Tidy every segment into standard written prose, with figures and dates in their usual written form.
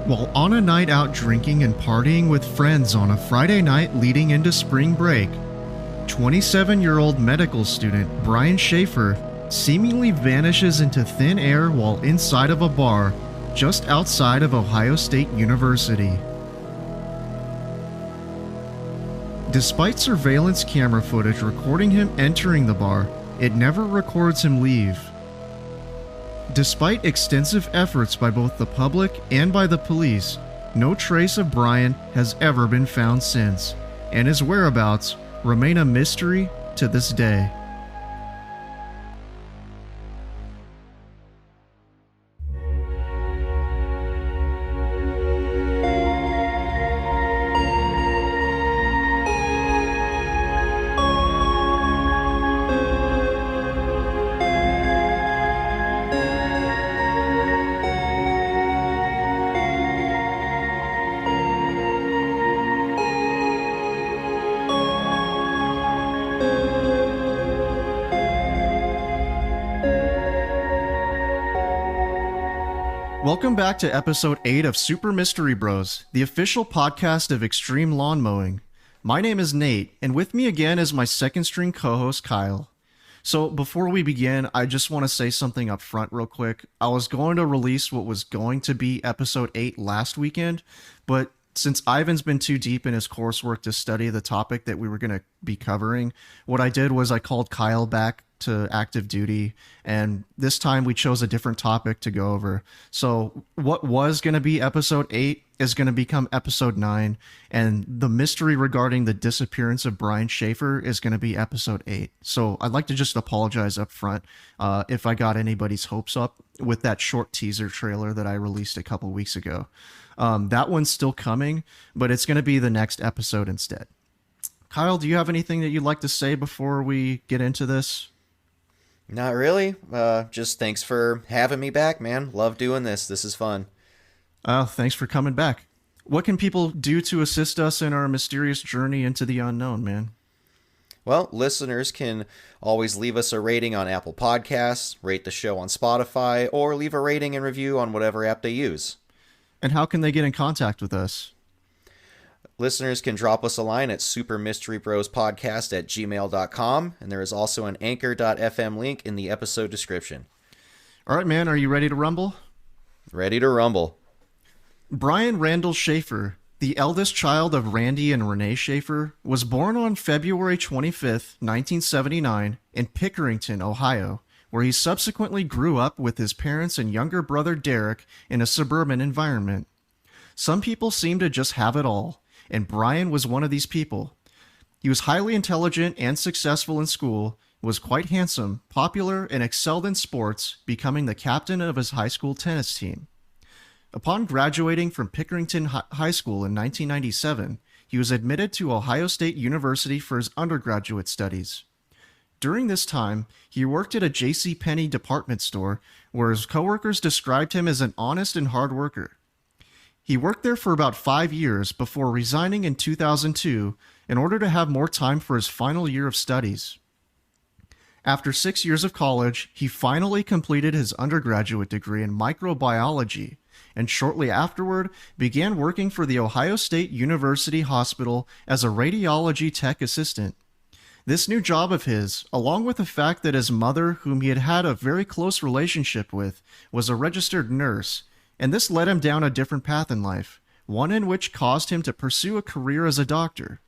While on a night out drinking and partying with friends on a Friday night leading into spring break, 27-year-old medical student Brian Shaffer seemingly vanishes into thin air while inside of a bar just outside of Ohio State University. Despite surveillance camera footage recording him entering the bar, it never records him leave. Despite extensive efforts by both the public and by the police, no trace of Brian has ever been found since, and his whereabouts remain a mystery to this day. Welcome back to episode 8 of Super Mystery Bros, the official podcast of Extreme Lawn Mowing. My name is Nate, and with me again is my second string co-host Kyle. So before we begin, I just want to say something up front real quick. I was going to release what was going to be episode 8 last weekend, but since Ivan's been too deep in his coursework to study the topic that we were going to be covering, what I did was I called Kyle back to active duty, and this time we chose a different topic to go over. So what was going to be episode 8 is going to become episode 9, and the mystery regarding the disappearance of Brian Shaffer is going to be episode 8. So I'd like to just apologize up front if I got anybody's hopes up with that short teaser trailer that I released a couple weeks ago. That one's still coming, but it's going to be the next episode instead. Kyle, do you have anything that you'd like to say before we get into this? Not really. Just thanks for having me back, man. Love doing this. This is fun. Thanks for coming back. What can people do to assist us in our mysterious journey into the unknown, man? Well, listeners can always leave us a rating on Apple Podcasts, rate the show on Spotify, or leave a rating and review on whatever app they use. And how can they get in contact with us? Listeners can drop us a line at supermysterybrospodcast@gmail.com, and there is also an anchor.fm link in the episode description. All right, man, are you ready to rumble? Ready to rumble. Brian Randall Shaffer, the eldest child of Randy and Renee Shaffer, was born on February 25th, 1979, in Pickerington, Ohio, where he subsequently grew up with his parents and younger brother Derek in a suburban environment. Some people seem to just have it all, and Brian was one of these people. He was highly intelligent and successful in school, was quite handsome, popular, and excelled in sports, becoming the captain of his high school tennis team. Upon graduating from Pickerington High School in 1997, he was admitted to Ohio State University for his undergraduate studies. During this time, he worked at a JCPenney department store, where his coworkers described him as an honest and hard worker. He worked there for about 5 years before resigning in 2002 in order to have more time for his final year of studies. After 6 years of college, he finally completed his undergraduate degree in microbiology, and shortly afterward began working for the Ohio State University Hospital as a radiology tech assistant. This new job of his, along with the fact that his mother, whom he had had a very close relationship with, was a registered nurse, and this led him down a different path in life, one in which caused him to pursue a career as a doctor.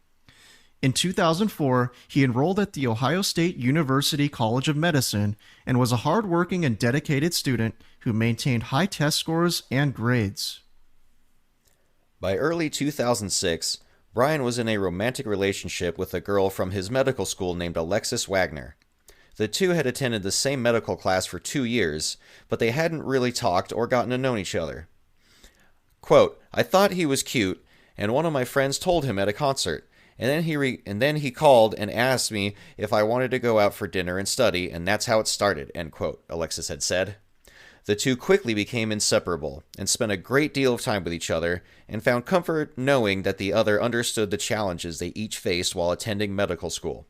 In 2004, he enrolled at the Ohio State University College of Medicine and was a hardworking and dedicated student who maintained high test scores and grades. By early 2006, Brian was in a romantic relationship with a girl from his medical school named Alexis Wagner. The two had attended the same medical class for 2 years, but they hadn't really talked or gotten to know each other. Quote, "I thought he was cute, and one of my friends told him at a concert, and then he called and asked me if I wanted to go out for dinner and study, and that's how it started," end quote, Alexis had said. The two quickly became inseparable and spent a great deal of time with each other and found comfort knowing that the other understood the challenges they each faced while attending medical school.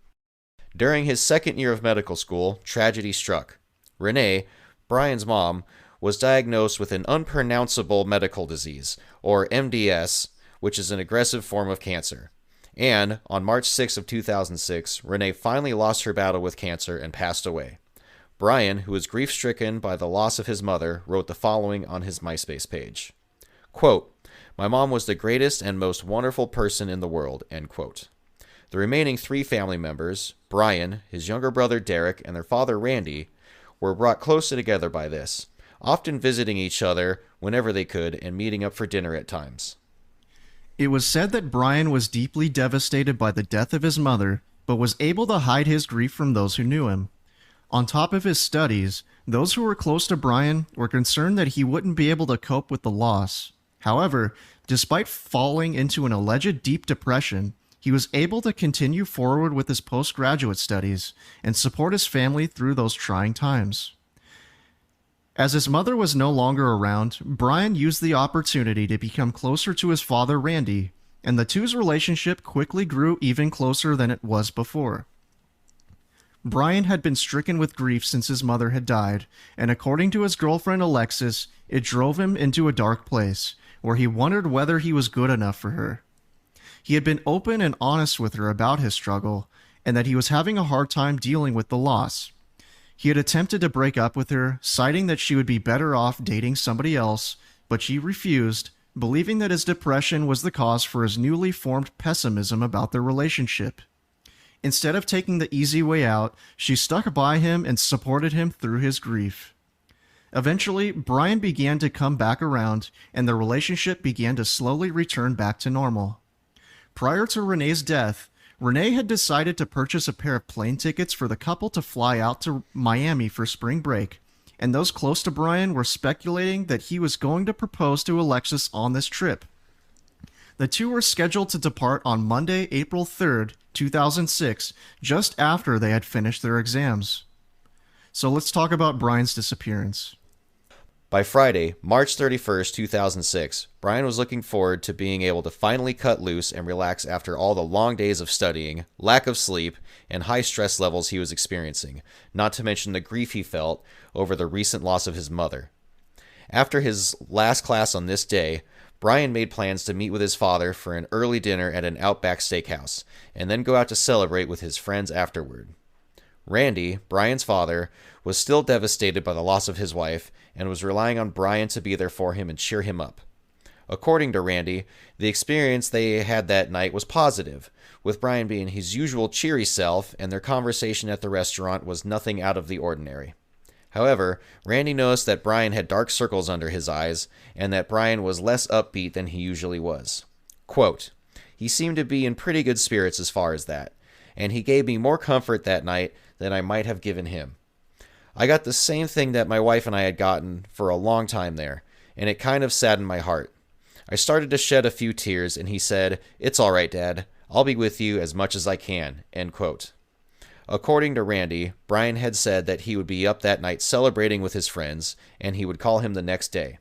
During his second year of medical school, tragedy struck. Renee, Brian's mom, was diagnosed with an unpronounceable medical disease, or MDS, which is an aggressive form of cancer. And on March 6 of 2006, Renee finally lost her battle with cancer and passed away. Brian, who was grief-stricken by the loss of his mother, wrote the following on his MySpace page. Quote, "My mom was the greatest and most wonderful person in the world," end quote. The remaining 3 family members, Brian, his younger brother Derek, and their father Randy, were brought closer together by this, often visiting each other whenever they could and meeting up for dinner at times. It was said that Brian was deeply devastated by the death of his mother, but was able to hide his grief from those who knew him. On top of his studies, those who were close to Brian were concerned that he wouldn't be able to cope with the loss. However, despite falling into an alleged deep depression, he was able to continue forward with his postgraduate studies and support his family through those trying times. As his mother was no longer around, Brian used the opportunity to become closer to his father Randy, and the two's relationship quickly grew even closer than it was before. Brian had been stricken with grief since his mother had died, and according to his girlfriend Alexis, it drove him into a dark place, where he wondered whether he was good enough for her. He had been open and honest with her about his struggle, and that he was having a hard time dealing with the loss. He had attempted to break up with her, citing that she would be better off dating somebody else, but she refused, believing that his depression was the cause for his newly formed pessimism about their relationship. Instead of taking the easy way out, she stuck by him and supported him through his grief. Eventually, Brian began to come back around, and the relationship began to slowly return back to normal. Prior to Renee's death, Renee had decided to purchase a pair of plane tickets for the couple to fly out to Miami for spring break, and those close to Brian were speculating that he was going to propose to Alexis on this trip. The two were scheduled to depart on Monday, April 3rd, 2006, just after they had finished their exams. So let's talk about Brian's disappearance. By Friday, March 31st, 2006, Brian was looking forward to being able to finally cut loose and relax after all the long days of studying, lack of sleep, and high stress levels he was experiencing, not to mention the grief he felt over the recent loss of his mother. After his last class on this day, Brian made plans to meet with his father for an early dinner at an Outback Steakhouse, and then go out to celebrate with his friends afterward. Randy, Brian's father, was still devastated by the loss of his wife and was relying on Brian to be there for him and cheer him up. According to Randy, the experience they had that night was positive, with Brian being his usual cheery self, and their conversation at the restaurant was nothing out of the ordinary. However, Randy noticed that Brian had dark circles under his eyes, and that Brian was less upbeat than he usually was. Quote, "He seemed to be in pretty good spirits as far as that, and he gave me more comfort that night than I might have given him. I got the same thing that my wife and I had gotten for a long time there, and it kind of saddened my heart. I started to shed a few tears, and he said, 'It's all right, Dad. I'll be with you as much as I can,'" end quote. According to Randy, Brian had said that he would be up that night celebrating with his friends, and he would call him the next day.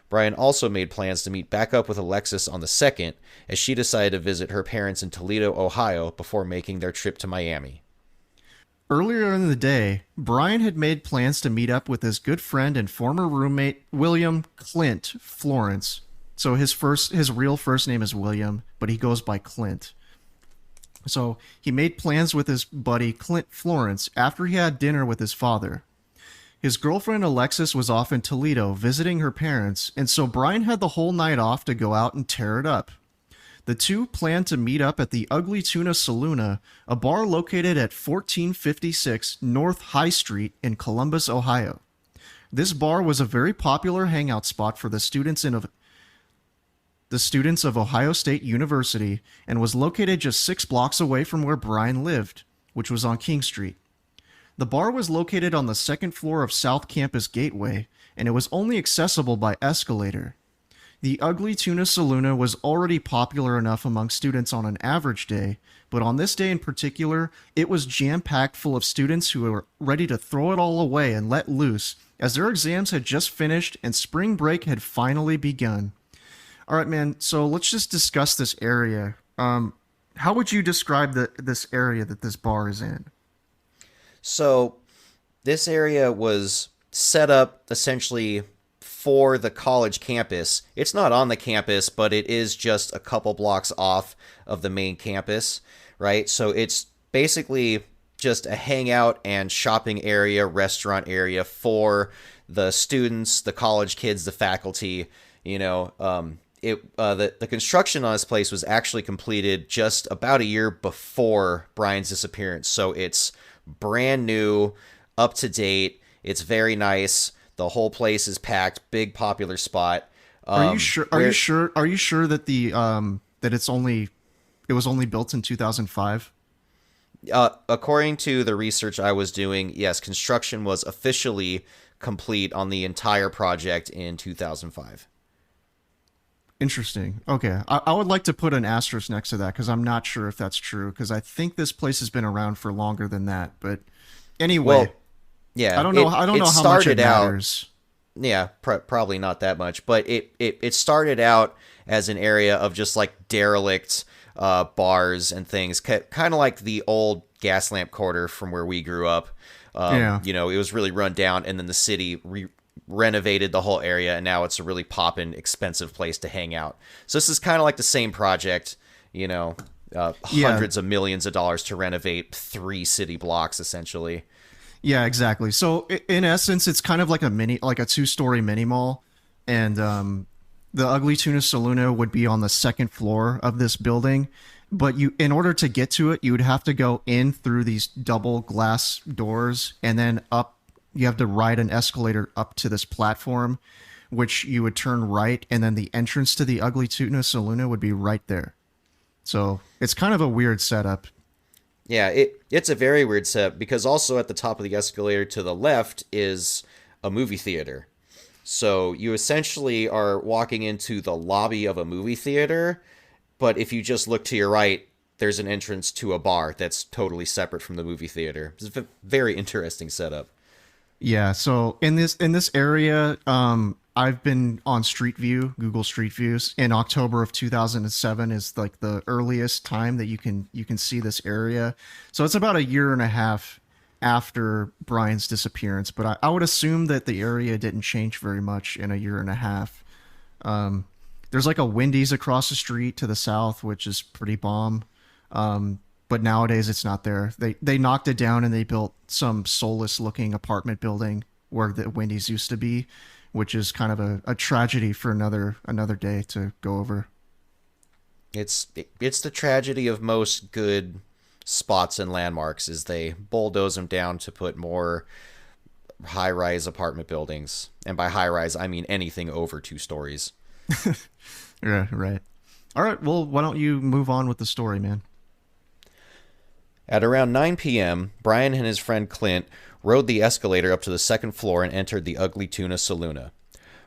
Brian also made plans to meet back up with Alexis on the 2nd, as she decided to visit her parents in Toledo, Ohio, before making their trip to Miami. Earlier in the day, Brian had made plans to meet up with his good friend and former roommate, William Clint Florence. So his real first name is William, but he goes by Clint. So he made plans with his buddy Clint Florence after he had dinner with his father. His girlfriend Alexis was off in Toledo visiting her parents, and so Brian had the whole night off to go out and tear it up. The two planned to meet up at the Ugly Tuna Saloona, a bar located at 1456 North High Street in Columbus, Ohio. This bar was a very popular hangout spot for the students of Ohio State University, and was located just 6 blocks away from where Brian lived, which was on King Street. The bar was located on the 2nd floor of South Campus Gateway, and it was only accessible by escalator. The Ugly Tuna Saloona was already popular enough among students on an average day, but on this day in particular, it was jam-packed full of students who were ready to throw it all away and let loose, as their exams had just finished and spring break had finally begun. All right, man, so let's just discuss this area. How would you describe this area that this bar is in? So, this area was set up essentially for the college campus. It's not on the campus, but it is just a couple blocks off of the main campus, right? So it's basically just a hangout and shopping area, restaurant area for the students, the college kids, the faculty. The construction on this place was actually completed just about a year before Brian's disappearance. So it's brand new, up to date. It's very nice. The whole place is packed. Big popular spot. Are you sure? Are you sure that it was only built in 2005? According to the research I was doing, yes, construction was officially complete on the entire project in 2005. Interesting. Okay. I would like to put an asterisk next to that because I'm not sure if that's true because I think this place has been around for longer than that. But anyway, well, yeah, I don't know how much it matters. Yeah, probably not that much. But it started out as an area of just like derelict bars and things, kind of like the old gas lamp quarter from where we grew up. It was really run down, and then the city renovated the whole area, and now it's a really poppin', expensive place to hang out. So this is kind of like the same project, hundreds of millions of dollars to renovate 3 city blocks, essentially. Yeah, exactly. So in essence, it's kind of like a 2-story mini mall, and the Ugly Tuna Saloon would be on the second floor of this building. But in order to get to it, you would have to go in through these double glass doors and then up. You have to ride an escalator up to this platform, which you would turn right, and then the entrance to the Ugly Tuna Saloon would be right there. So it's kind of a weird setup. Yeah, it's a very weird setup because also at the top of the escalator to the left is a movie theater. So you essentially are walking into the lobby of a movie theater, but if you just look to your right, there's an entrance to a bar that's totally separate from the movie theater. It's a very interesting setup. Yeah, so in this area, I've been on Street View, Google Street Views. In October of 2007 is like the earliest time that you can see this area. So it's about a year and a half after Brian's disappearance, but I would assume that the area didn't change very much in a year and a half. There's like a Wendy's across the street to the south, which is pretty bomb. But nowadays it's not there. They knocked it down and they built some soulless looking apartment building where the Wendy's used to be, which is kind of a tragedy for another day to go over. It's the tragedy of most good spots and landmarks is they bulldoze them down to put more high-rise apartment buildings. And by high-rise, I mean anything over 2 stories. Yeah, right. All right, well, why don't you move on with the story, man? At around 9 p.m., Brian and his friend Clint rode the escalator up to the second floor and entered the Ugly Tuna Saloon.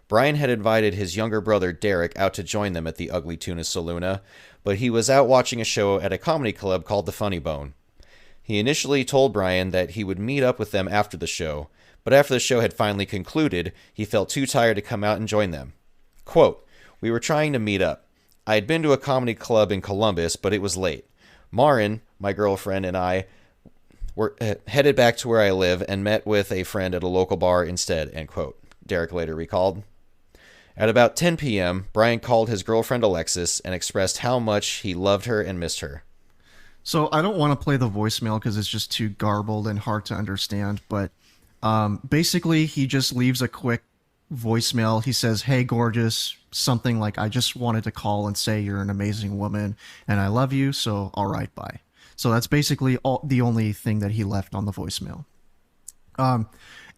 Brian had invited his younger brother Derek out to join them at the Ugly Tuna Saloon, but he was out watching a show at a comedy club called The Funny Bone. He initially told Brian that he would meet up with them after the show, but after the show had finally concluded, he felt too tired to come out and join them. Quote, "We were trying to meet up. I had been to a comedy club in Columbus, but it was late. Marin, my girlfriend, and I were headed back to where I live and met with a friend at a local bar instead," end quote, Derek later recalled. At about 10 p.m., Brian called his girlfriend Alexis and expressed how much he loved her and missed her. So I don't want to play the voicemail because it's just too garbled and hard to understand, but basically he just leaves a quick voicemail. He says, "Hey, gorgeous," something like, "I just wanted to call and say you're an amazing woman and I love you, so all right, bye." So that's basically the only thing that he left on the voicemail.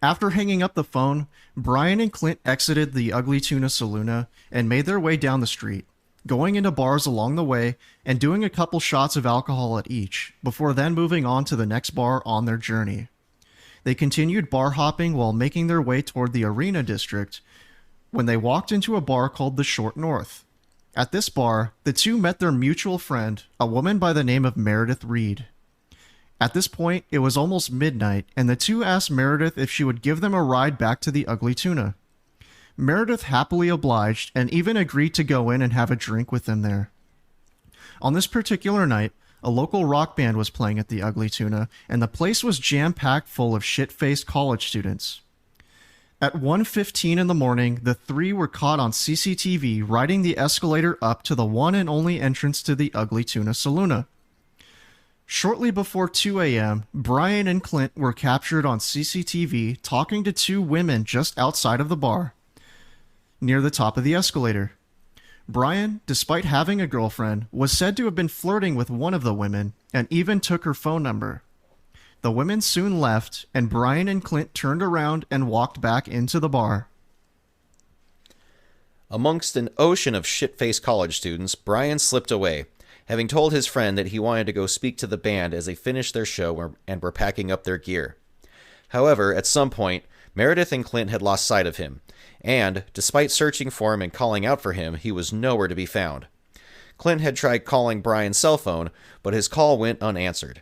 After hanging up the phone, Brian and Clint exited the Ugly Tuna Saloon and made their way down the street, going into bars along the way and doing a couple shots of alcohol at each, before then moving on to the next bar on their journey. They continued bar hopping while making their way toward the Arena District when they walked into a bar called the Short North. At this bar, the two met their mutual friend, a woman by the name of Meredith Reed. At this point, it was almost midnight, and the two asked Meredith if she would give them a ride back to the Ugly Tuna. Meredith happily obliged and even agreed to go in and have a drink with them there. On this particular night, a local rock band was playing at the Ugly Tuna, and the place was jam-packed full of shit-faced college students. At 1:15 in the morning, the three were caught on CCTV riding the escalator up to the one and only entrance to the Ugly Tuna Saloona. Shortly before 2 a.m., Brian and Clint were captured on CCTV talking to two women just outside of the bar, near the top of the escalator. Brian, despite having a girlfriend, was said to have been flirting with one of the women and even took her phone number. The women soon left, and Brian and Clint turned around and walked back into the bar. Amongst an ocean of shit-faced college students, Brian slipped away, having told his friend that he wanted to go speak to the band as they finished their show and were packing up their gear. However, at some point, Meredith and Clint had lost sight of him, and, despite searching for him and calling out for him, he was nowhere to be found. Clint had tried calling Brian's cell phone, but his call went unanswered.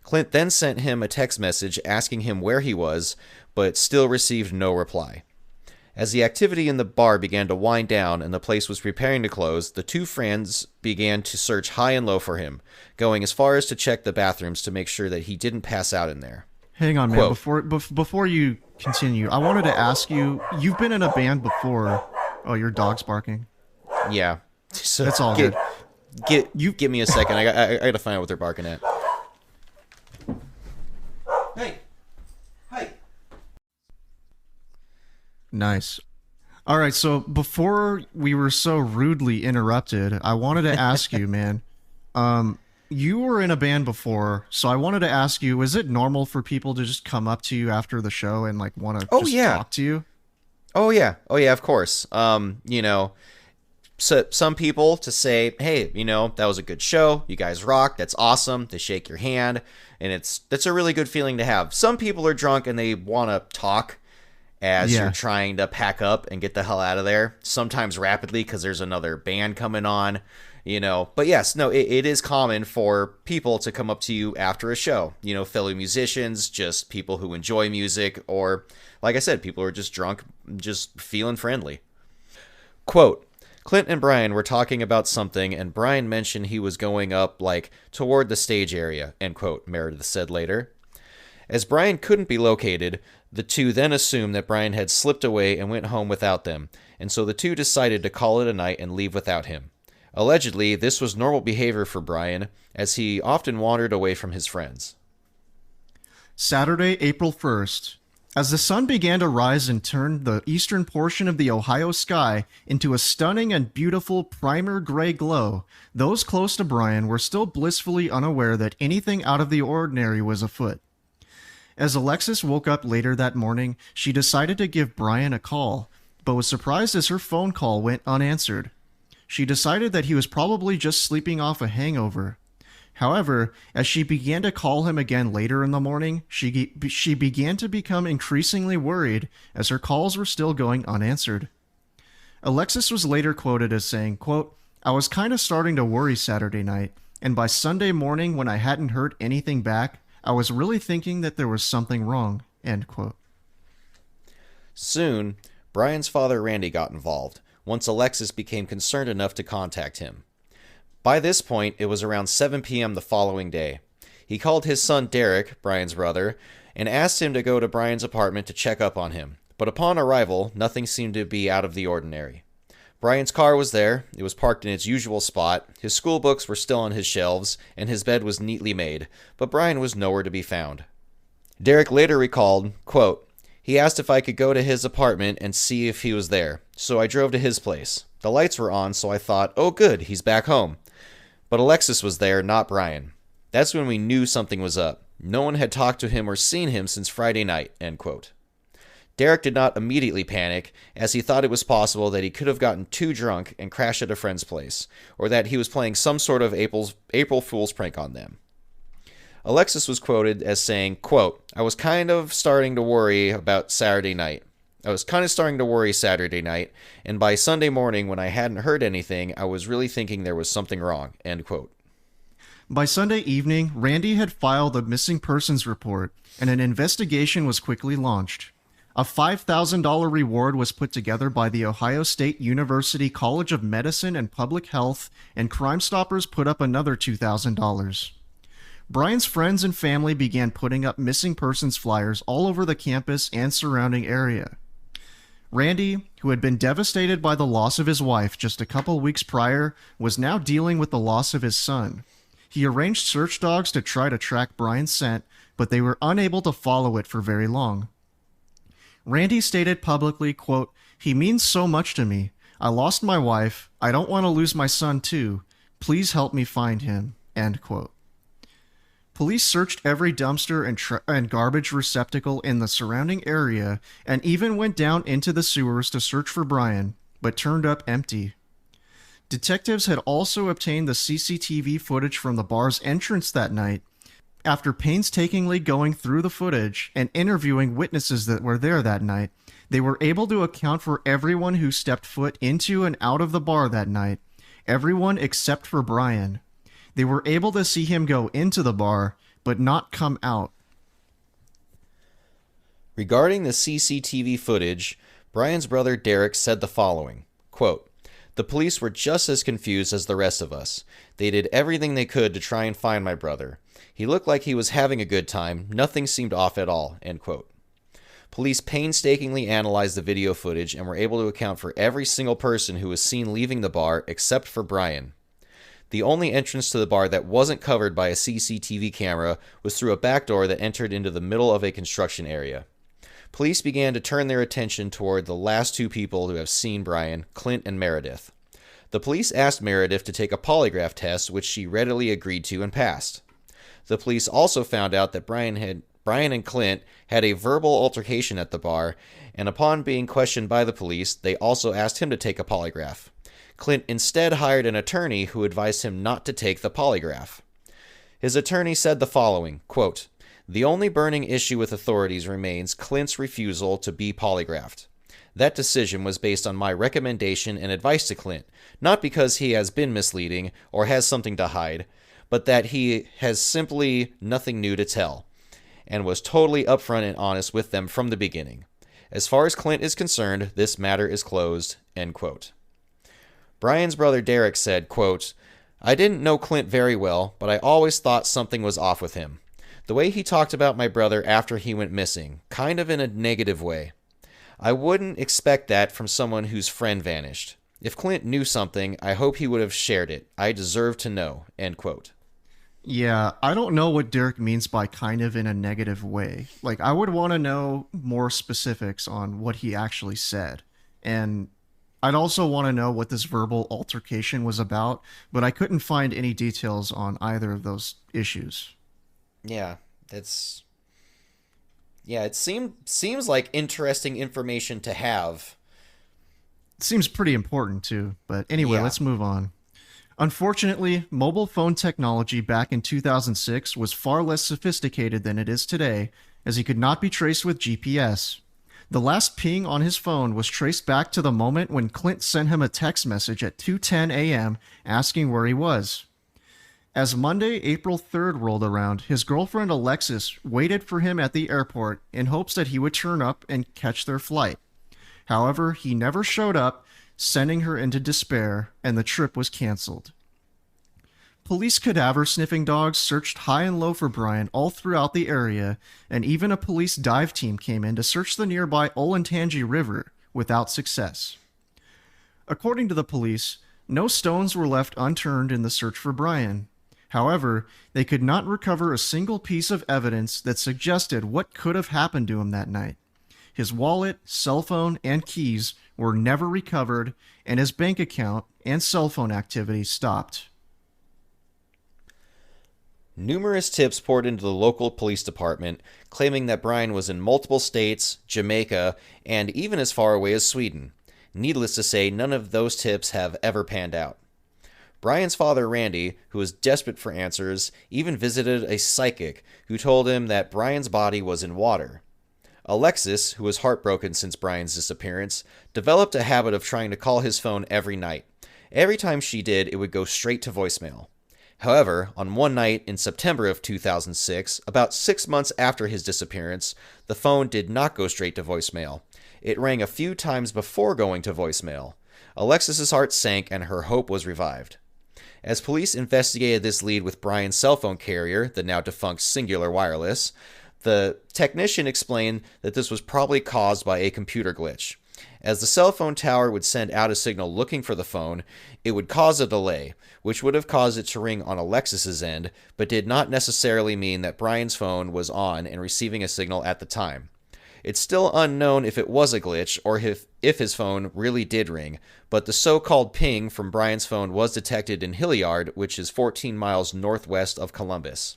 Clint then sent him a text message asking him where he was, but still received no reply. As the activity in the bar began to wind down and the place was preparing to close, the two friends began to search high and low for him, going as far as to check the bathrooms to make sure that he didn't pass out in there. Hang on, man. Before you continue, I wanted to ask you, you've been in a band before. Oh, your dog's barking. Yeah. So that's all good. Give me a second. I gotta find out what they're barking at. Hey. Nice. All right, so before we were so rudely interrupted, I wanted to ask you, man. You were in a band before, so I wanted to ask you: is it normal for people to just come up to you after the show and like want to talk to you? Oh yeah, of course. So some people to say, hey, that was a good show. You guys rock. That's awesome. They shake your hand, and that's a really good feeling to have. Some people are drunk and they want to talk as you're trying to pack up and get the hell out of there. Sometimes rapidly because there's another band coming on, But yes, no, it is common for people to come up to you after a show. Fellow musicians, just people who enjoy music, or, like I said, people who are just drunk, just feeling friendly. Quote, Clint and Brian were talking about something, and Brian mentioned he was going up, toward the stage area, end quote, Meredith said later. As Brian couldn't be located, the two then assumed that Brian had slipped away and went home without them, and so the two decided to call it a night and leave without him. Allegedly, this was normal behavior for Brian, as he often wandered away from his friends. Saturday, April 1st. As the sun began to rise and turned the eastern portion of the Ohio sky into a stunning and beautiful primer gray glow, those close to Brian were still blissfully unaware that anything out of the ordinary was afoot. As Alexis woke up later that morning, she decided to give Brian a call, but was surprised as her phone call went unanswered. She decided that he was probably just sleeping off a hangover. However, as she began to call him again later in the morning, she began to become increasingly worried as her calls were still going unanswered. Alexis was later quoted as saying, quote, I was kind of starting to worry Saturday night, and by Sunday morning when I hadn't heard anything back, I was really thinking that there was something wrong, end quote. Soon, Brian's father Randy got involved, once Alexis became concerned enough to contact him. By this point, it was around 7 p.m. the following day. He called his son Derek, Brian's brother, and asked him to go to Brian's apartment to check up on him. But upon arrival, nothing seemed to be out of the ordinary. Brian's car was there, it was parked in its usual spot, his school books were still on his shelves, and his bed was neatly made, but Brian was nowhere to be found. Derek later recalled, quote, he asked if I could go to his apartment and see if he was there, so I drove to his place. The lights were on, so I thought, oh good, he's back home. But Alexis was there, not Brian. That's when we knew something was up. No one had talked to him or seen him since Friday night, end quote. Derek did not immediately panic, as he thought it was possible that he could have gotten too drunk and crashed at a friend's place, or that he was playing some sort of April Fool's prank on them. Alexis was quoted as saying, quote, I was kind of starting to worry Saturday night, and by Sunday morning when I hadn't heard anything, I was really thinking there was something wrong, end quote. By Sunday evening, Randy had filed a missing persons report, and an investigation was quickly launched. A $5,000 reward was put together by the Ohio State University College of Medicine and Public Health, and Crime Stoppers put up another $2,000. Brian's friends and family began putting up missing persons flyers all over the campus and surrounding area. Randy, who had been devastated by the loss of his wife just a couple weeks prior, was now dealing with the loss of his son. He arranged search dogs to try to track Brian's scent, but they were unable to follow it for very long. Randy stated publicly, quote, "He means so much to me. I lost my wife. I don't want to lose my son too. Please help me find him." End quote. Police searched every dumpster and garbage receptacle in the surrounding area and even went down into the sewers to search for Brian, but turned up empty. Detectives had also obtained the CCTV footage from the bar's entrance that night. After painstakingly going through the footage and interviewing witnesses that were there that night, they were able to account for everyone who stepped foot into and out of the bar that night, everyone except for Brian. They were able to see him go into the bar, but not come out. Regarding the CCTV footage, Brian's brother Derek said the following, quote, "The police were just as confused as the rest of us. They did everything they could to try and find my brother. He looked like he was having a good time. Nothing seemed off at all." End quote. Police painstakingly analyzed the video footage and were able to account for every single person who was seen leaving the bar except for Brian. The only entrance to the bar that wasn't covered by a CCTV camera was through a back door that entered into the middle of a construction area. Police began to turn their attention toward the last two people who have seen Brian, Clint and Meredith. The police asked Meredith to take a polygraph test, which she readily agreed to and passed. The police also found out that Brian and Clint had a verbal altercation at the bar, and upon being questioned by the police, they also asked him to take a polygraph. Clint instead hired an attorney who advised him not to take the polygraph. His attorney said the following, quote, "The only burning issue with authorities remains Clint's refusal to be polygraphed. That decision was based on my recommendation and advice to Clint, not because he has been misleading or has something to hide, but that he has simply nothing new to tell, and was totally upfront and honest with them from the beginning. As far as Clint is concerned, this matter is closed." End quote. Brian's brother Derek said, quote, "I didn't know Clint very well, but I always thought something was off with him. The way he talked about my brother after he went missing, kind of in a negative way. I wouldn't expect that from someone whose friend vanished. If Clint knew something, I hope he would have shared it. I deserve to know." End quote. Yeah, I don't know what Derek means by kind of in a negative way. Like, I would want to know more specifics on what he actually said. And I'd also want to know what this verbal altercation was about, but I couldn't find any details on either of those issues. Yeah, that's... Yeah, it seems like interesting information to have. It seems pretty important too, but anyway, Yeah. let's move on. Unfortunately, mobile phone technology back in 2006 was far less sophisticated than it is today, as he could not be traced with GPS. The last ping on his phone was traced back to the moment when Clint sent him a text message at 2:10 a.m. asking where he was. As Monday, April 3rd rolled around, his girlfriend Alexis waited for him at the airport in hopes that he would turn up and catch their flight. However, he never showed up, sending her into despair, and the trip was canceled. Police cadaver-sniffing dogs searched high and low for Brian all throughout the area, and even a police dive team came in to search the nearby Olentangy River without success. According to the police, no stones were left unturned in the search for Brian. However, they could not recover a single piece of evidence that suggested what could have happened to him that night. His wallet, cell phone, and keys were never recovered, and his bank account and cell phone activity stopped. Numerous tips poured into the local police department, claiming that Brian was in multiple states, Jamaica, and even as far away as Sweden. Needless to say, none of those tips have ever panned out. Brian's father, Randy, who was desperate for answers, even visited a psychic who told him that Brian's body was in water. Alexis, who was heartbroken since Brian's disappearance, developed a habit of trying to call his phone every night. Every time she did, it would go straight to voicemail. However, on one night in September of 2006, about 6 months after his disappearance, the phone did not go straight to voicemail. It rang a few times before going to voicemail. Alexis's heart sank and her hope was revived. As police investigated this lead with Brian's cell phone carrier, the now defunct Singular Wireless, the technician explained that this was probably caused by a computer glitch. As the cell phone tower would send out a signal looking for the phone, it would cause a delay, which would have caused it to ring on Alexis's end, but did not necessarily mean that Brian's phone was on and receiving a signal at the time. It's still unknown if it was a glitch or if his phone really did ring, but the so-called ping from Brian's phone was detected in Hilliard, which is 14 miles northwest of Columbus.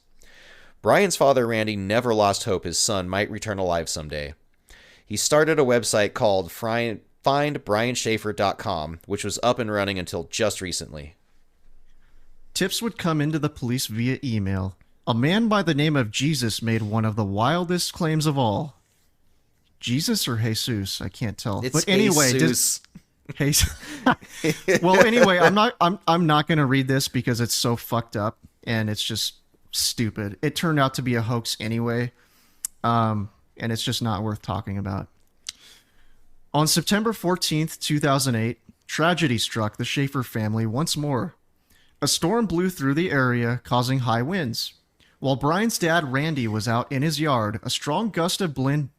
Brian's father, Randy, never lost hope his son might return alive someday. He started a website called FindBrianShaffer.com, which was up and running until just recently. Tips would come into the police via email. A man by the name of Jesus made one of the wildest claims of all. Jesus or Jesus? I can't tell. It's but anyway, Jesus. Well, anyway, I'm not going to read this because it's so fucked up and it's just stupid. It turned out to be a hoax anyway. And it's just not worth talking about. On September 14th, 2008, tragedy struck the Shaffer family once more. A storm blew through the area, causing high winds. While Brian's dad, Randy, was out in his yard, a strong gust of wind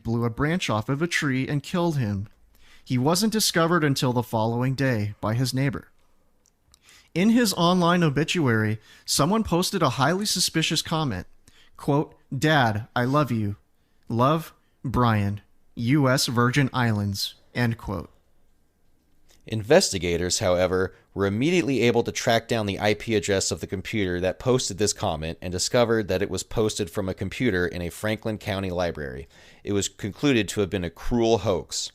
blew a branch off of a tree and killed him. He wasn't discovered until the following day by his neighbor. In his online obituary, someone posted a highly suspicious comment. Quote, "Dad, I love you. Love, Brian. U.S. Virgin Islands." End quote. Investigators, however, were immediately able to track down the IP address of the computer that posted this comment and discovered that it was posted from a computer in a Franklin County library. It was concluded to have been a cruel hoax.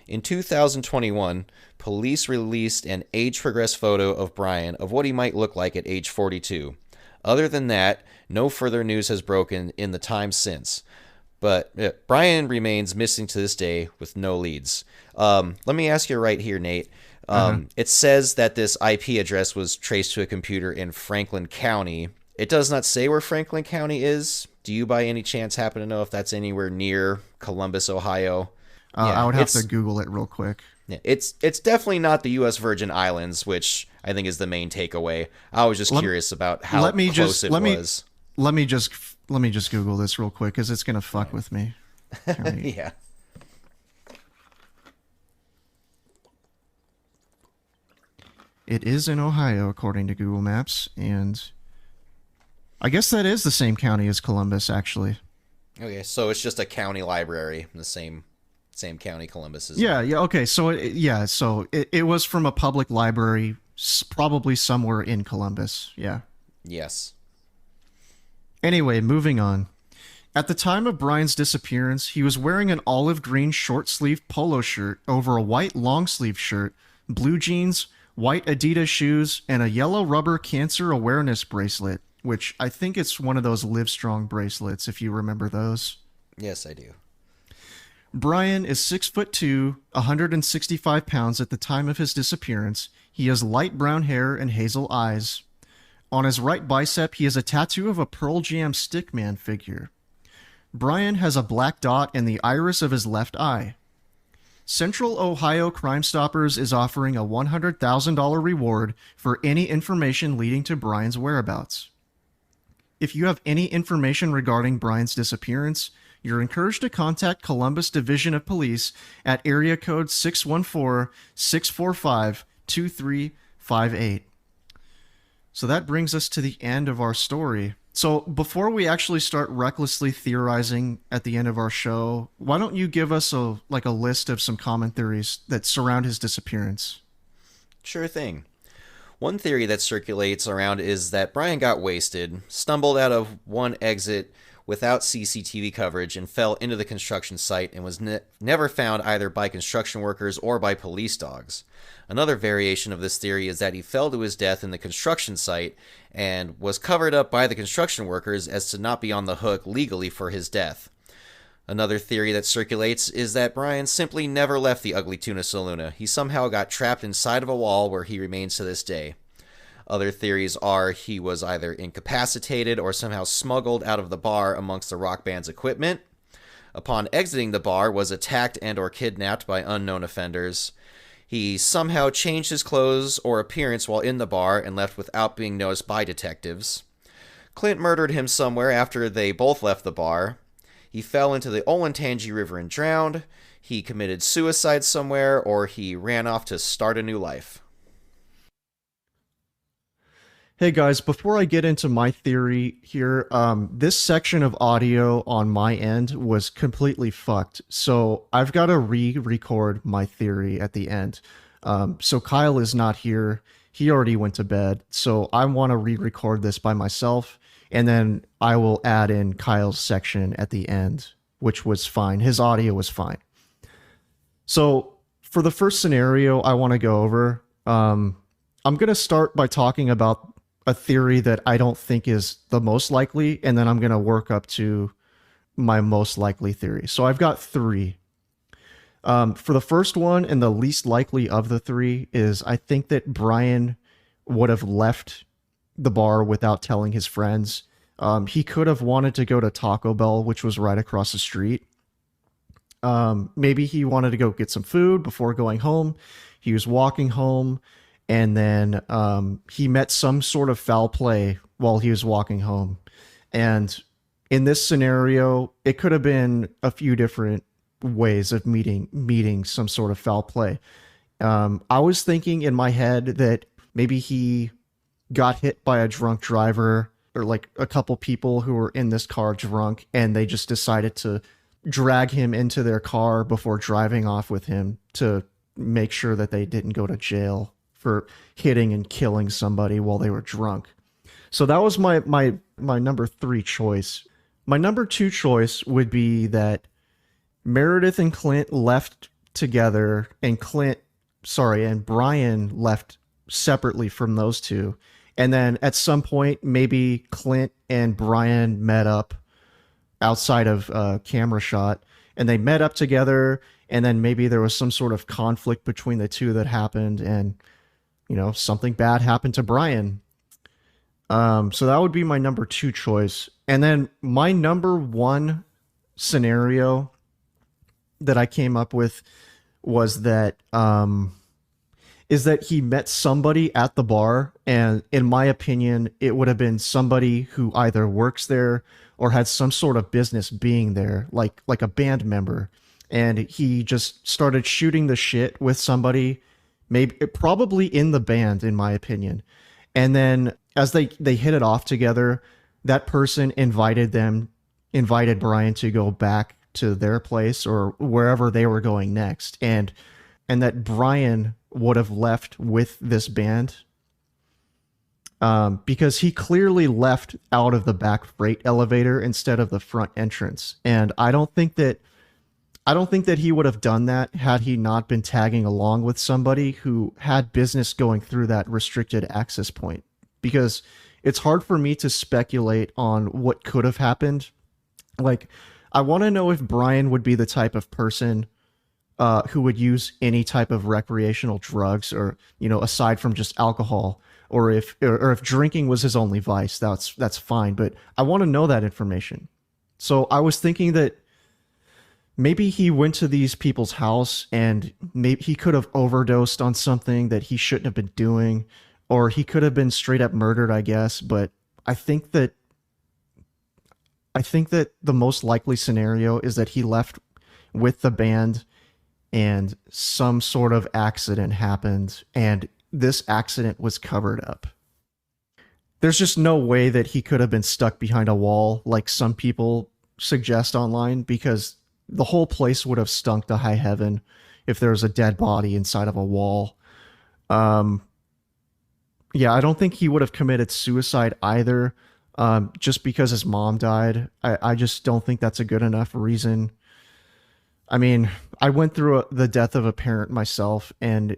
In 2021, police released an age-progressed photo of Brian of what he might look like at age 42. Other than that, no further news has broken in the time since. But Brian remains missing to this day with no leads. Let me ask you right here, Nate. It says that this IP address was traced to a computer in Franklin County. It does not say where Franklin County is. Do you by any chance happen to know if that's anywhere near Columbus, Ohio? I would have to Google it real quick. Yeah, it's definitely not the U.S. Virgin Islands, which I think is the main takeaway. I was just curious about how close it was. Let me just Google this real quick because it's gonna fuck with me. Yeah. It is in Ohio, according to Google Maps, and I guess that is the same county as Columbus, actually. Okay, so it's just a county library in the same county Columbus is. Yeah. Okay. So it was from a public library, probably somewhere in Columbus. Yeah. Yes. Anyway, moving on. At the time of Brian's disappearance, he was wearing an olive green short-sleeved polo shirt over a white long-sleeve shirt, blue jeans, white Adidas shoes, and a yellow rubber cancer awareness bracelet, which I think it's one of those Livestrong bracelets, if you remember those. Yes, I do. Brian is 6'2", 165 pounds at the time of his disappearance. He has light brown hair and hazel eyes. On his right bicep, he has a tattoo of a Pearl Jam Stickman figure. Brian has a black dot in the iris of his left eye. Central Ohio Crime Stoppers is offering a $100,000 reward for any information leading to Brian's whereabouts. If you have any information regarding Brian's disappearance, you're encouraged to contact Columbus Division of Police at area code 614-645-2358. So that brings us to the end of our story. So before we actually start recklessly theorizing at the end of our show, why don't you give us a list of some common theories that surround his disappearance? Sure thing. One theory that circulates around is that Brian got wasted, stumbled out of one exit without CCTV coverage, and fell into the construction site and was never found either by construction workers or by police dogs. Another variation of this theory is that he fell to his death in the construction site and was covered up by the construction workers as to not be on the hook legally for his death. Another theory that circulates is that Brian simply never left the Ugly Tuna Saloona. He somehow got trapped inside of a wall where he remains to this day. Other theories are he was either incapacitated or somehow smuggled out of the bar amongst the rock band's equipment. Upon exiting the bar, was attacked and or kidnapped by unknown offenders. He somehow changed his clothes or appearance while in the bar and left without being noticed by detectives. Clint murdered him somewhere after they both left the bar. He fell into the Olentangy River and drowned. he committed suicide somewhere, or he ran off to start a new life. Hey guys, before I get into my theory here, this section of audio on my end was completely fucked. So I've got to re-record my theory at the end. So Kyle is not here. He already went to bed. So I want to re-record this by myself, and then I will add in Kyle's section at the end, which was fine. His audio was fine. So for the first scenario I want to go over, I'm going to start by talking about a theory that I don't think is the most likely, and then I'm going to work up to my most likely theory. So I've got three. For the first one, and the least likely of the three, is I think that Brian would have left the bar without telling his friends. He could have wanted to go to Taco Bell, which was right across the street. Maybe he wanted to go get some food before going home. He was walking home, and then he met some sort of foul play while he was walking home. And in this scenario, it could have been a few different ways of meeting some sort of foul play. I was thinking in my head that maybe he got hit by a drunk driver, or like a couple people who were in this car drunk, and they just decided to drag him into their car before driving off with him to make sure that they didn't go to jail for hitting and killing somebody while they were drunk. So that was my number three choice. My number two choice would be that Meredith and Clint left together, and and Brian left separately from those two. And then at some point, maybe Clint and Brian met up outside of camera shot, and they met up together, and then maybe there was some sort of conflict between the two that happened, and something bad happened to Brian. So that would be my number two choice. And then my number one scenario that I came up with was that is that he met somebody at the bar, and in my opinion, it would have been somebody who either works there or had some sort of business being there, like a band member, and he just started shooting the shit with somebody, maybe probably in the band, in my opinion. And then as they hit it off together, that person invited Brian to go back to their place or wherever they were going next, and that Brian would have left with this band, because he clearly left out of the back freight elevator instead of the front entrance. And I don't think that he would have done that had he not been tagging along with somebody who had business going through that restricted access point. Because it's hard for me to speculate on what could have happened. Like, I want to know if Brian would be the type of person who would use any type of recreational drugs, or aside from just alcohol, or if drinking was his only vice. That's fine, but I want to know that information. So I was thinking that maybe he went to these people's house, and maybe he could have overdosed on something that he shouldn't have been doing, or he could have been straight up murdered, I guess. But I think that the most likely scenario is that he left with the band, and some sort of accident happened, and this accident was covered up. There's just no way that he could have been stuck behind a wall like some people suggest online, because the whole place would have stunk to high heaven if there was a dead body inside of a wall. Yeah, I don't think he would have committed suicide either, just because his mom died. I just don't think that's a good enough reason. I mean, I went through the death of a parent myself, and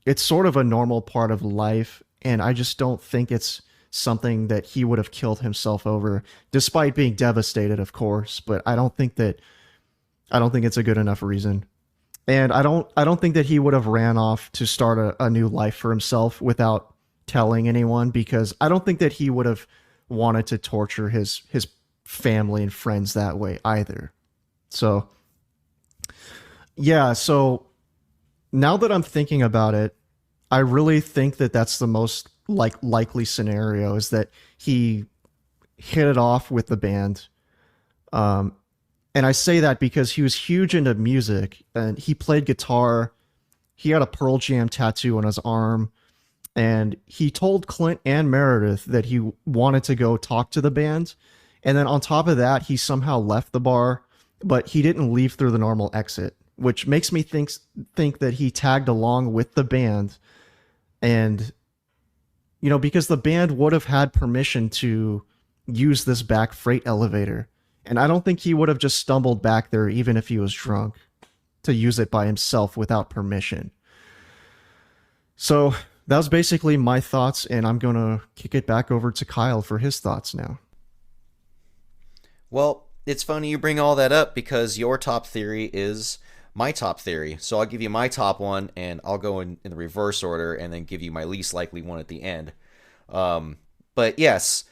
it's sort of a normal part of life, and I just don't think it's something that he would have killed himself over, despite being devastated, of course. But I don't think it's a good enough reason. And I don't think that he would have ran off to start a new life for himself without telling anyone, because I don't think that he would have wanted to torture his family and friends that way either. So yeah, so now that I'm thinking about it, I really think that that's the most likely scenario, is that he hit it off with the band, And I say that because he was huge into music and he played guitar. He had a Pearl Jam tattoo on his arm. And he told Clint and Meredith that he wanted to go talk to the band. And then on top of that, he somehow left the bar, but he didn't leave through the normal exit, which makes me think that he tagged along with the band. And because the band would have had permission to use this back freight elevator. And I don't think he would have just stumbled back there even if he was drunk to use it by himself without permission. So that was basically my thoughts, and I'm going to kick it back over to Kyle for his thoughts now. Well, it's funny you bring all that up because your top theory is my top theory. So I'll give you my top one, and I'll go in the reverse order, and then give you my least likely one at the end. But yes,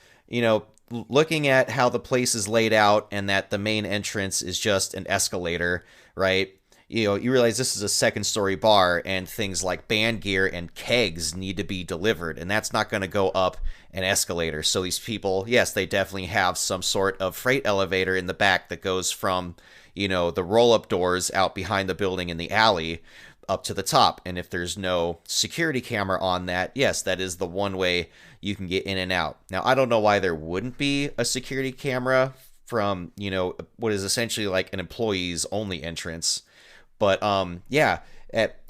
looking at how the place is laid out and that the main entrance is just an escalator, right? You realize this is a second story bar and things like band gear and kegs need to be delivered, and that's not going to go up an escalator. So these people, yes, they definitely have some sort of freight elevator in the back that goes from, the roll-up doors out behind the building in the alley up to the top. And if there's no security camera on that, yes, that is the one way you can get in and out. Now, I don't know why there wouldn't be a security camera from, what is essentially like an employees only entrance. But yeah,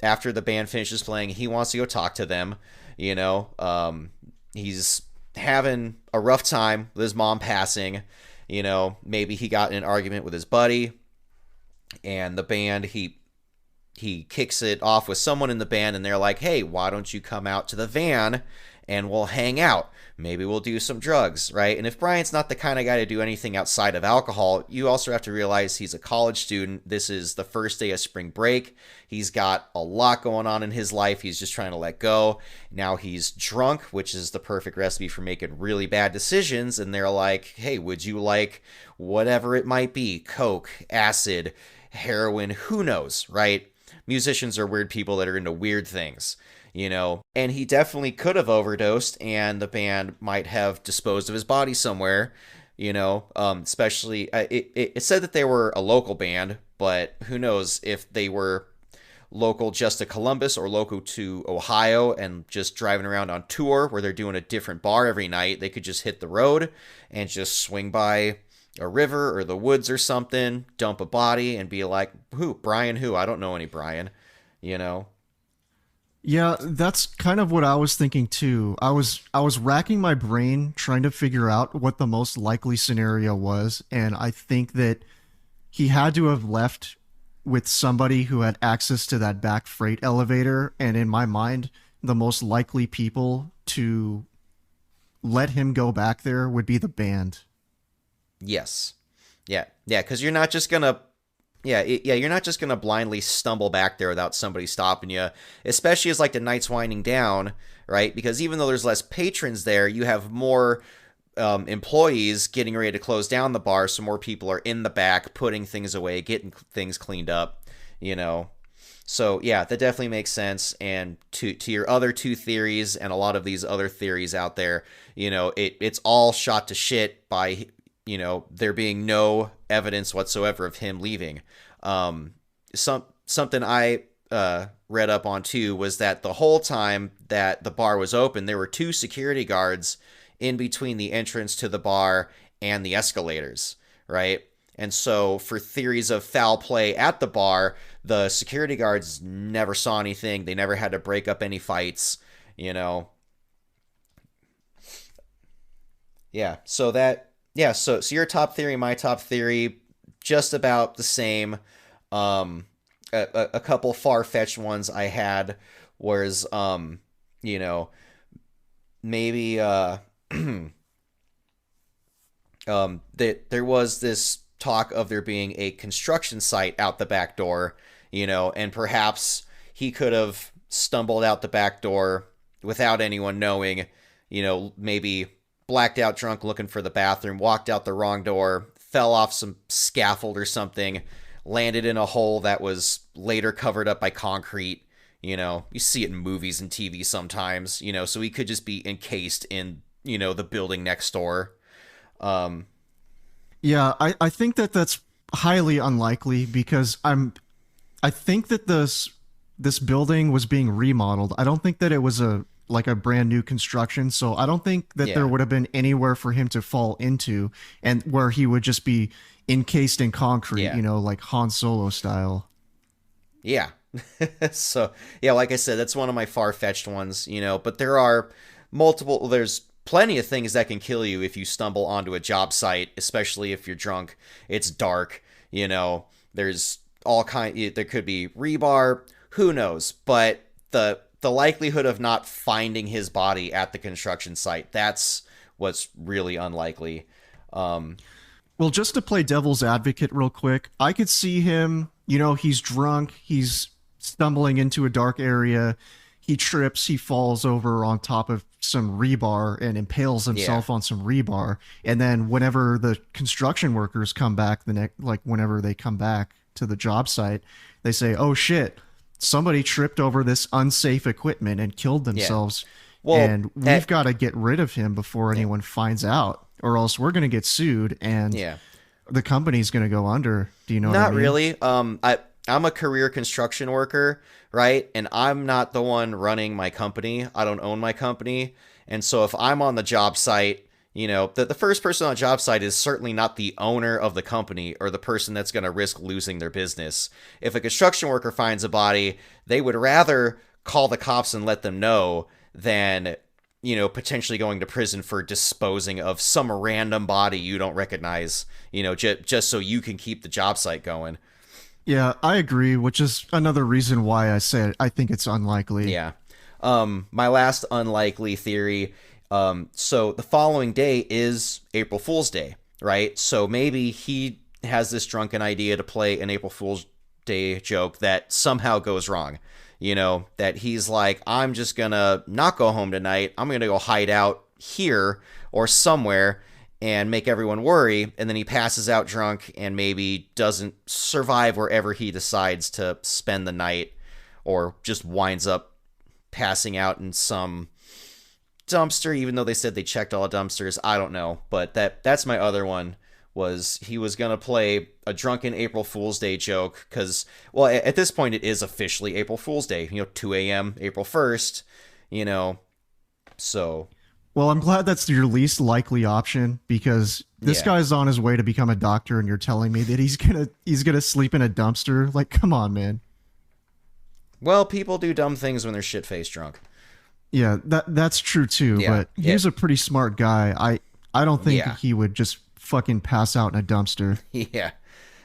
after the band finishes playing, he wants to go talk to them. He's having a rough time with his mom passing. Maybe he got in an argument with his buddy, and the band he kicks it off with someone in the band, and they're like, "Hey, why don't you come out to the van and we'll hang out? Maybe we'll do some drugs," right? And if Brian's not the kind of guy to do anything outside of alcohol, you also have to realize he's a college student. This is the first day of spring break. He's got a lot going on in his life. He's just trying to let go. Now he's drunk, which is the perfect recipe for making really bad decisions. And they're like, "Hey, would you like whatever it might be? Coke, acid, heroin, who knows," right? Musicians are weird people that are into weird things. And he definitely could have overdosed, and the band might have disposed of his body somewhere, especially, it said that they were a local band, but who knows if they were local just to Columbus or local to Ohio and just driving around on tour where they're doing a different bar every night. They could just hit the road and just swing by a river or the woods or something, dump a body and be like, who? Brian who? I don't know any Brian, you know? Yeah, that's kind of what I was thinking too. I was racking my brain trying to figure out what the most likely scenario was, and I think that he had to have left with somebody who had access to that back freight elevator, and in my mind, the most likely people to let him go back there would be the band. Yes. Yeah, because you're not just gonna you're not just gonna blindly stumble back there without somebody stopping you, especially as like the night's winding down, right? Because even though there's less patrons there, you have more employees getting ready to close down the bar, so more people are in the back putting things away, getting things cleaned up, you know. So yeah, that definitely makes sense. And to your other two theories and a lot of these other theories out there, it's all shot to shit by there being no evidence whatsoever of him leaving. Something I read up on too was that the whole time that the bar was open, there were two security guards in between the entrance to the bar and the escalators, right? And so for theories of foul play at the bar, the security guards never saw anything. They never had to break up any fights, you know. Yeah, so your top theory, my top theory, just about the same. A couple far-fetched ones I had was, maybe that there was this talk of there being a construction site out the back door, and perhaps he could have stumbled out the back door without anyone knowing, maybe blacked out drunk looking for the bathroom, walked out the wrong door, fell off some scaffold or something, landed in a hole that was later covered up by concrete. You see it in movies and TV sometimes, so he could just be encased in, the building next door. Yeah, I think that that's highly unlikely because I think that this building was being remodeled. I don't think that it was a like a brand new construction, so I don't think that there Yeah. would have been anywhere for him to fall into and where he would just be encased in concrete, Yeah. like Han Solo style. Yeah. So, yeah, like I said, that's one of my far-fetched ones, but there are there's plenty of things that can kill you if you stumble onto a job site, especially if you're drunk. It's dark, there's there could be rebar, who knows, but the likelihood of not finding his body at the construction site, that's what's really unlikely. Um, Well, just to play devil's advocate real quick, I could see him, he's drunk, he's stumbling into a dark area, he trips, he falls over on top of some rebar and impales yeah. himself on some rebar. And then whenever the construction workers come back whenever they come back to the job site, they say, "Oh shit, somebody tripped over this unsafe equipment and killed Yeah. themselves." Well, And we've got to get rid of him before anyone finds out, or else we're going to get sued and yeah. the company's going to go under. Do you know what I Not mean? really. I'm a career construction worker, right? And I'm not the one running my company. I don't own my company. And so if I'm on the job site, the first person on the job site is certainly not the owner of the company or the person that's going to risk losing their business. If a construction worker finds a body, they would rather call the cops and let them know than potentially going to prison for disposing of some random body you don't recognize, just so you can keep the job site going. Yeah, I agree, which is another reason why I said I think it's unlikely. Yeah. My last unlikely theory. So the following day is April Fool's Day, right? So maybe he has this drunken idea to play an April Fool's Day joke that somehow goes wrong. That he's like, I'm just gonna not go home tonight. I'm gonna go hide out here or somewhere and make everyone worry. And then he passes out drunk and maybe doesn't survive wherever he decides to spend the night, or just winds up passing out in some dumpster, even though they said they checked all the dumpsters. I don't know. But that's my other one, was he was going to play a drunken April Fool's Day joke because, well, at this point it is officially April Fool's Day, 2 a.m. April 1st, you know, so. Well, I'm glad that's your least likely option because this Yeah. guy's on his way to become a doctor and you're telling me that he's gonna sleep in a dumpster? Like, come on, man. Well, people do dumb things when they're shit-faced drunk. Yeah, that's true too, Yeah. but Yeah. he's a pretty smart guy. I don't think Yeah. he would just fucking pass out in a dumpster. Yeah.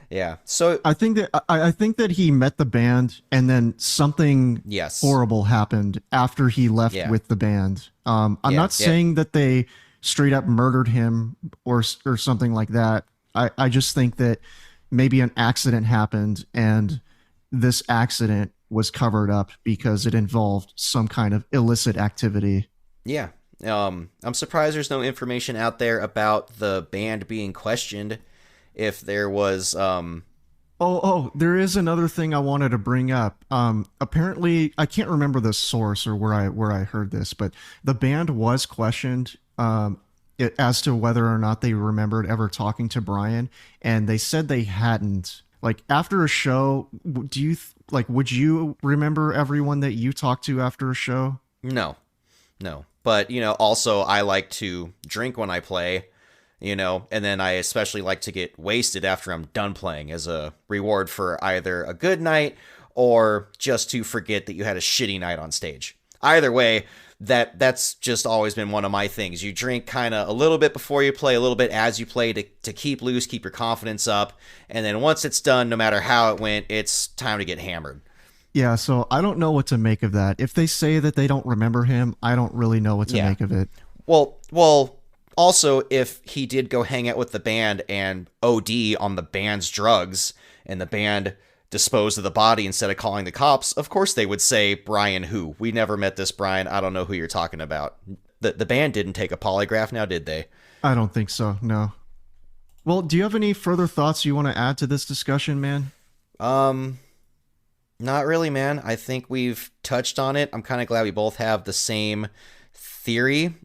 Yeah. So, I think that he met the band and then something yes. horrible happened after he left Yeah. with the band. I'm Yeah. not Yeah. saying that they straight up murdered him or something like that. I just think that maybe an accident happened and this accident was covered up because it involved some kind of illicit activity. Yeah. I'm surprised there's no information out there about the band being questioned. If there was, There is another thing I wanted to bring up. Apparently, I can't remember the source or where I heard this, but the band was questioned as to whether or not they remembered ever talking to Brian, and they said they hadn't. Like after a show, would you remember everyone that you talked to after a show? no, no. But, also I like to drink when I play, and then I especially like to get wasted after I'm done playing as a reward for either a good night or just to forget that you had a shitty night on stage. Either way, that's just always been one of my things. You drink kind of a little bit before you play, a little bit as you play to keep loose, keep your confidence up, and then once it's done, no matter how it went, it's time to get hammered. Yeah, so I don't know what to make of that. If they say that they don't remember him, I don't really know what to Yeah. make of it. Well, also, if he did go hang out with the band and OD on the band's drugs and the band disposed of the body instead of calling the cops, of course they would say, Brian who? We never met this Brian. I don't know who you're talking about. The band didn't take a polygraph now, did they? I don't think so. No. Well, do you have any further thoughts you want to add to this discussion, man? Um, Not really, man. I think we've touched on it. I'm kind of glad we both have the same theory,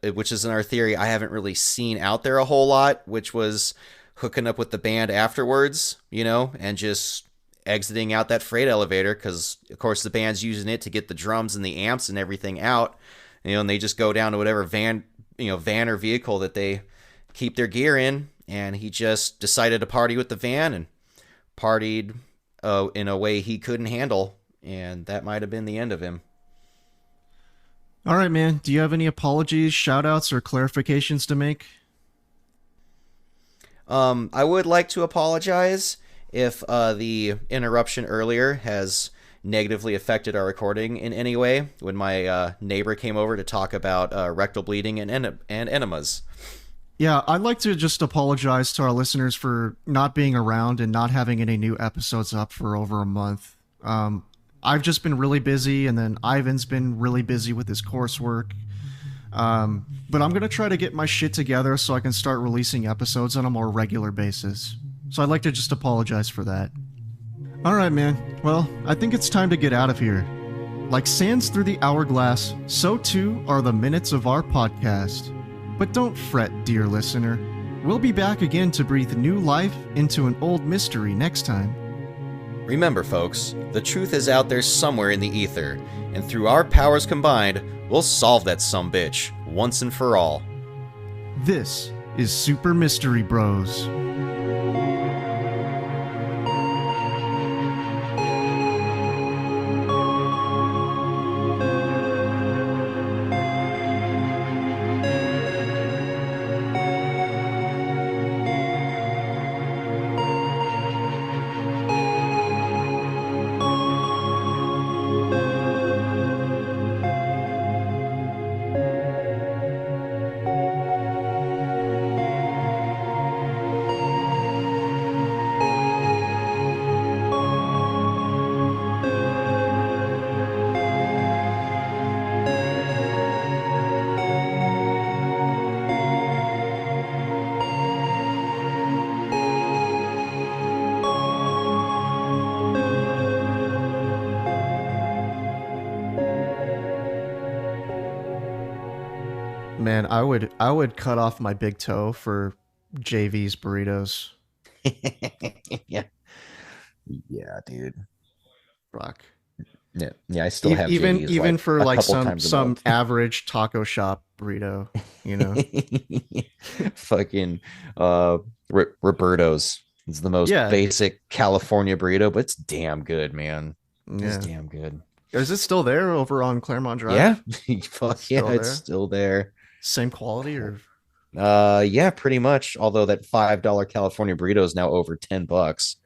which is in our theory I haven't really seen out there a whole lot, which was hooking up with the band afterwards, and just exiting out that freight elevator because, of course, the band's using it to get the drums and the amps and everything out, and they just go down to whatever van or vehicle that they keep their gear in, and he just decided to party with the van and partied in a way he couldn't handle, and that might have been the end of him. All right, man. Do you have any apologies, shout outs, or clarifications to make? I would like to apologize if the interruption earlier has negatively affected our recording in any way when my neighbor came over to talk about rectal bleeding and enemas. Yeah, I'd like to just apologize to our listeners for not being around and not having any new episodes up for over a month. I've just been really busy, and then Ivan's been really busy with his coursework. But I'm going to try to get my shit together so I can start releasing episodes on a more regular basis. So I'd like to just apologize for that. Alright, man. Well, I think it's time to get out of here. Like sands through the hourglass, so too are the minutes of our podcast. But don't fret, dear listener. We'll be back again to breathe new life into an old mystery next time. Remember, folks, the truth is out there somewhere in the ether, and through our powers combined, we'll solve that sumbitch once and for all. This is Super Mystery Bros. Man, I would cut off my big toe for JV's burritos. Yeah. Yeah, dude. Fuck. Yeah, I still have Even JDs even like for a like couple some times a some month. average taco shop burrito, you know. Fucking Roberto's. It's the most Yeah, basic California burrito, but it's damn good, man. It's yeah. damn good. Is it still there over on Claremont Yeah, Drive? fuck yeah, Still it's there? still there. Same quality or Yeah, pretty much. Although that $5 California burrito is now over $10.